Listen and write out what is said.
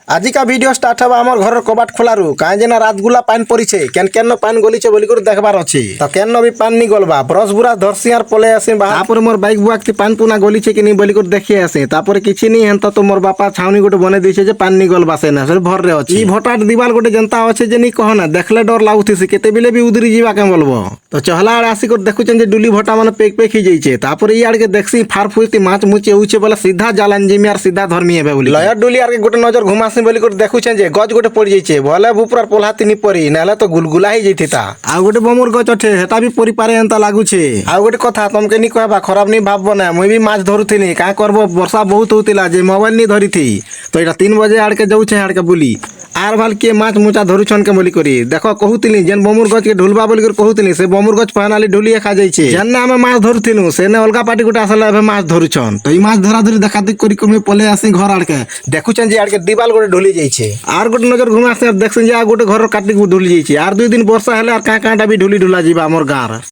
আজিকা video start হবা আমার ঘরের কবাট খোলারু কাঁ যে না রাতগুলা পান পড়িছে কেন কেন পান গলিছে বলি করে দেখবার আছে তো কেন বি পান নি গলবা ব্রশ বুড়া ধরছি আর পলে আসে তারপরে মোর বাইক বুয়াকতি পান পুনা গলিছে কি নি বলি করে দেখিয়ে আসে তারপরে কিছু নি হেন তো মোর বাপা ছাউনি গোটে বনে দিয়েছে যে পান নি গলবা সে না ভর রে আছে ই ভটার দিবাল গোটে জনতা আছে যে নি কহ না দেখলে ডর লাগুথিছে কেতে বিলে বি উদরি যাবা কে বলবো তো চহলা আড়ে আসি করে দেখুছেন যে ডুলি ভটা মানে পেক পেক হয়ে যাইছে তারপরে ই আড়কে দেখছি ফার ফুইতি মাছ মুচে উচে বলে সিধা জালান জিমি আর সিধা ধর্মি হবে বলি লয়ার ডুলি আর গোটে নজর ঘুমাসি বলি করে দেখুছেন যে গজ গোটে পড়ি যাইছে ভলে বুপুরার পোলহাতি নি পড়ি নাহলে তো গুলগুলা হয়ে যাইতা আর গোটে বমুর গছ ওঠে হেটা বি পরি পারে এন্তা লাগুছে আর গোটে কথা তমকে নি কহবা খারাপ নি ভাববো না মুই বি মাছ ধরুথিনি কা করব বর্ষা বহুত হউতিলা যে মোবাইল নি ধরিথি তো এটা 3 বজে আড়কে যাউছে আড়কে বলি আর ভাল কে মাছ মুচা ধরুছন কে বলি করি দেখো কহুতিনি যেন বমুর গছ কে ঢুলবা বলি করে কহুতিনি সে বমুর গছ ফানালি ঢুলিয়ে খা যাইছে যেন না আমি মাছ ধরুথিনু সে না অলগা পার্টি গোটে আসলে এবে মাছ ধরুছন তো এই মাছ ধরা ধরি দেখা দেখি করি করি পলে আসি ঘর আড়কে দেখুছেন যে আড়কে দিবাল গোটে ঢুলি যাইছে আর গোটে নজর ঘুমে আসছে দেখছেন যে আর গোটে ঘর কাটি ঢুলি যাইছে আর 2 দিন বর্ষা হলে আর কাঁ কাঁটা বি ঢুলি ঢুলা যাবা আমার গাঁর।